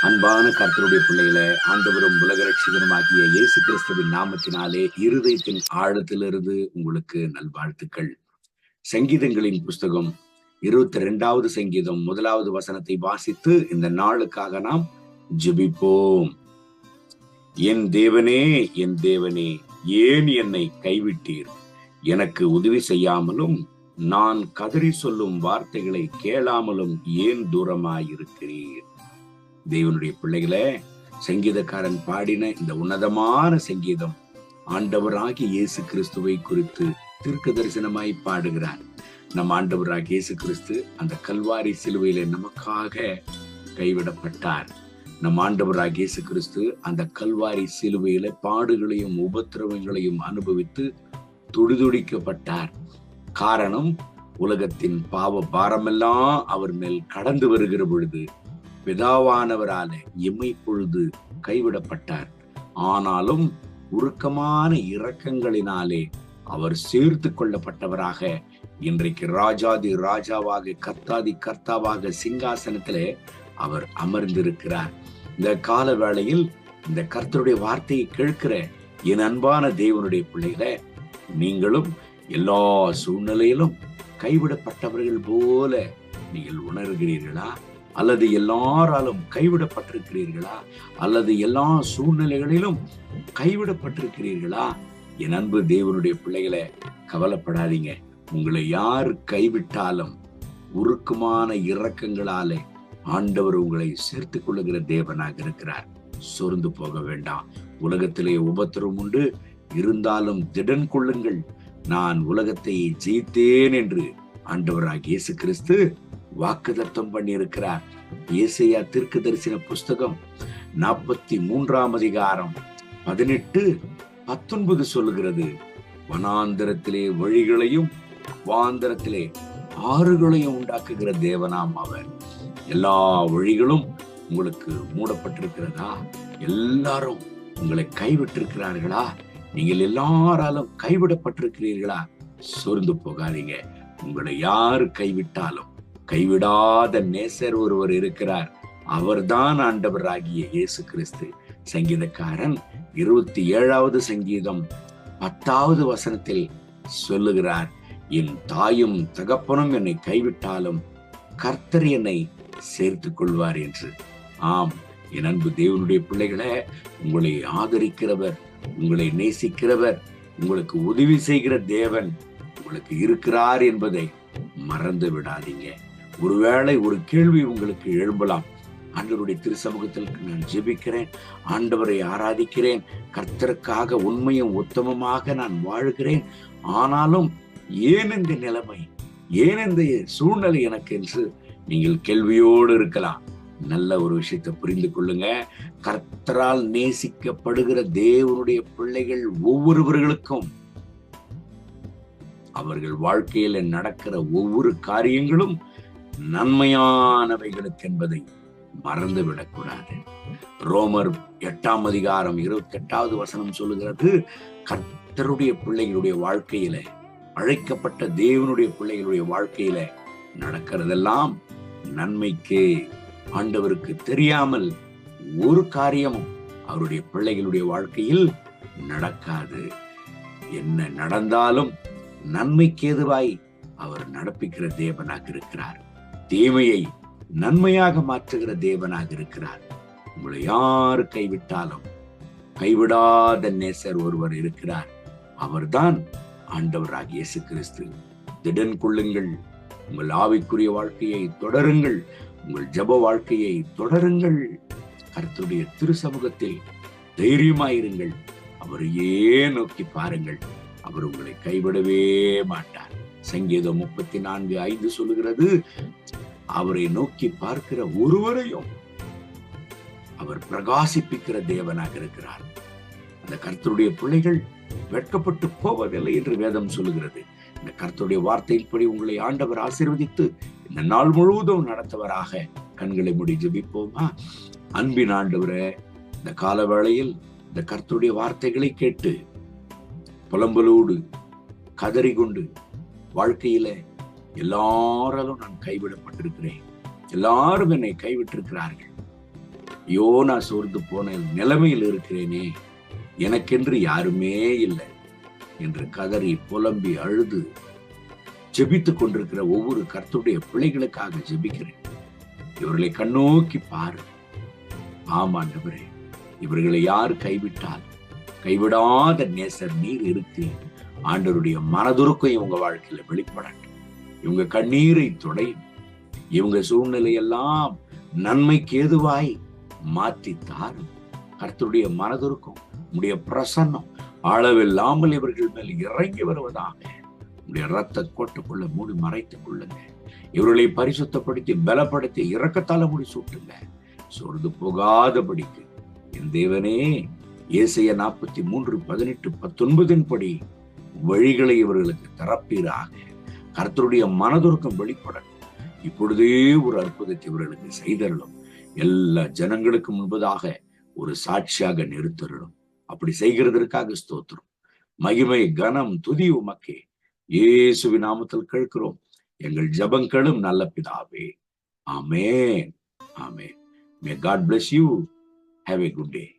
அன்பான கர்த்தருடைய பிள்ளைகளை ஆண்டவரும் உலக ரட்சகருமாகிய இயேசு கிறிஸ்துவின் நாமத்தினாலே இருதயத்தின் ஆழத்திலிருந்து உங்களுக்கு நல்வாழ்த்துக்கள். சங்கீதங்களின் புஸ்தகம் 22வது சங்கீதம் 1வது வசனத்தை வாசித்து இந்த நாளுக்காக நாம் ஜெபிப்போம். என் தேவனே, என் தேவனே, ஏன் என்னை கைவிட்டீர்? எனக்கு உதவி செய்யாமலும் நான் கதறி சொல்லும் வார்த்தைகளை கேளாமலும் ஏன் தூரமாயிருக்கிறீர்? தேவனுடைய பிள்ளைகளே, சங்கீதக்காரன் பாடின இந்த உன்னதமான சங்கீதம் ஆண்டவராகிய இயேசு கிறிஸ்துவை குறித்து தீர்க்க தரிசனமாய் பாடுகிறார். நம் ஆண்டவராகிய இயேசு கிறிஸ்து அந்த கல்வாரி சிலுவையில நமக்காக கைவிடப்பட்டார். நம் ஆண்டவராகிய இயேசு கிறிஸ்து அந்த கல்வாரி சிலுவையில பாடுகளையும் உபத்திரவங்களையும் அனுபவித்து துடிதுடிக்கப்பட்டார். காரணம், உலகத்தின் பாவ பாரமெல்லாம் அவர் மேல் கடந்து வருகிற பொழுது பிதாவானவரால இமைப்பொழுது கைவிடப்பட்டார். ஆனாலும் உருக்கமான இரக்கங்களினாலே அவர் சேர்த்து கொள்ளப்பட்டவராக இன்றைக்கு ராஜாதி ராஜாவாக கர்த்தாதி கர்த்தாவாக சிங்காசனத்திலே அவர் அமர்ந்திருக்கிறார். இந்த கால வேளையில் இந்த கர்த்தருடைய வார்த்தையை கேட்கிற என் அன்பான தேவனுடைய பிள்ளைகளே, நீங்களும் எல்லா சூழ்நிலையிலும் கைவிடப்பட்டவர்கள் போல நீங்கள் உணர்கிறீர்களா? அல்லது எல்லாராலும் கைவிடப்பட்டிருக்கிறீர்களா? அல்லது எல்லா சூழ்நிலைகளிலும் கைவிடப்பட்டிருக்கிறீர்களா? என் அன்பு தேவனுடைய பிள்ளைகளை, கவலைப்படாதீங்க. உங்களை யார் கைவிட்டாலும் உருக்கமான இரக்கங்களாலே ஆண்டவர் உங்களை சேர்த்து கொள்ளுகிற தேவனாக இருக்கிறார். சொர்ந்து போக வேண்டாம். உலகத்திலே உபத்திரம் உண்டு, இருந்தாலும் திடன் கொள்ளுங்கள், நான் உலகத்தை ஜெயித்தேன் என்று ஆண்டவராகிய இயேசு கிறிஸ்து வாக்குத்தத்தம் பண்ணி இருக்கிறார். ஏசாயா தீர்க்க தரிசன புஸ்தகம் 43ஆம் அதிகாரம் 18-19 சொல்லுகிறது, வனாந்தரத்திலே வழிகளையும் வாந்தரத்திலே ஆறுகளையும் உண்டாக்குகிற தேவனாம் அவர். எல்லா வழிகளும் உங்களுக்கு மூடப்பட்டிருக்கிறதா? எல்லாரும் உங்களை கைவிட்டிருக்கிறார்களா? நீங்கள் எல்லாராலும் கைவிடப்பட்டிருக்கிறீர்களா? சோர்ந்து போகாதீங்க. உங்களை யாரு கைவிட்டாலும் கைவிடாத நேசர் ஒருவர் இருக்கிறார். அவர்தான் ஆண்டவராகிய இயேசு கிறிஸ்து. சங்கீதக்காரன் 27வது சங்கீதம் 10வது வசனத்தில் சொல்லுகிறார், என் தாயும் தகப்பனும் என்னை கைவிட்டாலும் கர்த்தர் என்னை சேர்த்துக் கொள்வார் என்று. ஆம், என் அன்பு தேவனுடைய பிள்ளைகளே, உங்களை ஆதரிக்கிறவர், உங்களை நேசிக்கிறவர், உங்களுக்கு உதவி செய்கிற தேவன் உங்களுக்கு இருக்கிறார் என்பதை மறந்து விடாதீங்க. ஒருவேளை ஒரு கேள்வி உங்களுக்கு எழும்பலாம். ஆண்டவருடைய திருச்சமூகத்தில் நான் ஜெபிக்கிறேன், ஆண்டவரை ஆராதிக்கிறேன், கர்த்தருக்காக உண்மையும் உத்தமமாக நான் வாழ்கிறேன், ஆனாலும் ஏன் இந்த நிலைமை, ஏன் இந்த சூழ்நிலை எனக்கு என்று நீங்கள் கேள்வியோடு இருக்கலாம். நல்ல ஒரு விஷயத்தை புரிந்து கொள்ளுங்க. கர்த்தரால் நேசிக்கப்படுகிற தேவனுடைய பிள்ளைகள் ஒவ்வொருவர்களுக்கும் அவர்கள் வாழ்க்கையில நடக்கிற ஒவ்வொரு காரியங்களும் நன்மையானவைகளுக்கு என்பதை மறந்துவிடக் கூடாது. ரோமர் 8ஆம் அதிகாரம் 28வது வசனம் சொல்லுகிறது, கர்த்தருடைய பிள்ளைகளுடைய வாழ்க்கையில, அழைக்கப்பட்ட தேவனுடைய பிள்ளைகளுடைய வாழ்க்கையில நடக்கிறதெல்லாம் நன்மைக்கு. ஆண்டவருக்கு தெரியாமல் ஒரு காரியமும் அவருடைய பிள்ளைகளுடைய வாழ்க்கையில் நடக்காது. என்ன நடந்தாலும் நன்மைக்கு ஏதுவாய் அவர் நடப்பிக்கிற தேவனாக இருக்கிறார். தீமையை நன்மையாக மாற்றுகிற தேவனாக இருக்கிறார். உங்களை யாரு கைவிட்டாலும் கைவிடாத நேசர் ஒருவர் இருக்கிறார். அவர்தான் ஆண்டவராகிய இயேசு கிறிஸ்து. திடன் கொள்ளுங்கள். உங்கள் ஆவிக்குரிய வாழ்க்கையை தொடருங்கள். உங்கள் ஜெப வாழ்க்கையை தொடருங்கள். கர்த்தருடைய திருச்சமூகத்தில் தைரியமாயிருங்கள். அவரையே நோக்கி பாருங்கள். அவர் உங்களை கைவிடவே மாட்டார். சங்கீதம் 34:5 சொல்லுகிறது, அவரை நோக்கி பார்க்கிற ஒருவரையும் அவர் பிரகாசிப்பிக்கிற தேவனாக இருக்கிறார். அந்த கர்த்தருடைய பிள்ளைகள் வெட்கப்பட்டு போவதில்லை என்று வேதம் சொல்லுகிறது. இந்த கர்த்தருடைய வார்த்தையின்படி உங்களை ஆண்டவர் ஆசீர்வதித்து இந்த நாள் முழுவதும் நடத்துவராக. கண்களை மூடி ஜெபிப்போமா? அன்பின் ஆண்டவரே, இந்த கால வேளையில் இந்த கர்த்தருடைய வார்த்தைகளை கேட்டு புலம்பலோடு கதறிக்கொண்டு வாழ்க்கையில எல்லாராலும் நான் கைவிடப்பட்டிருக்கிறேன், எல்லாரும் என்னை கைவிட்டிருக்கிறார்கள், ஐயோ, நான் சோர்ந்து போன நிலைமையில் இருக்கிறேனே, எனக்கென்று யாருமே இல்லை என்று கதறி புலம்பி அழுது ஜெபித்துக் கொண்டிருக்கிற ஒவ்வொரு கர்த்தருடைய பிள்ளைகளுக்காக ஜெபிக்கிறேன். இவர்களை கண்ணோக்கி பாரு. ஆமாண்டவரே, இவர்களை யார் கைவிட்டால் கைவிடாத நேசர் நீர் இருக்கு. ஆண்டவருடைய மனதுருக்கம் இவங்க வாழ்க்கையில வெளிப்படட்டும். இவங்க கண்ணீரை துடையும். இவங்க சூழ்நிலையெல்லாம் நன்மைக்கு ஏதுவாய் மாற்றி தாரும். கர்த்தருடைய மனதுருக்கம், உடைய பிரசன்னம் அளவில்லாமல் இவர்கள் மேல் இறங்கி வருவதாக உடைய ரத்த கோட்டுக்குள்ள மூடி மறைத்துக் கொள்ளுங்க. இவர்களை பரிசுத்தப்படுத்தி பலப்படுத்தி இரக்கத்தால மூடி சூட்டுங்க. சொர்ந்து போகாதபடிக்கு என் தேவனே, ஏசாயா 43:18-19 படி வழிகளை இவர்களுக்கு திறப்பீராக. கர்த்தருடைய மனதுருக்கம் வெளிப்படணும். இப்பொழுதே ஒரு அற்புதத்தை இவர்களுக்கு செய்தரலும். எல்லா ஜனங்களுக்கு முன்பதாக ஒரு சாட்சியாக நிறுத்தரலும். அப்படி செய்கிறதற்காக ஸ்தோத்திரம். மகிமை கனம் துதி உமக்கே. இயேசுவின் நாமத்தில் கேட்கிறோம் எங்கள் ஜெபங்களும் நல்ல பிதாவே. ஆமென். ஆமென். May God bless you. Have a good day.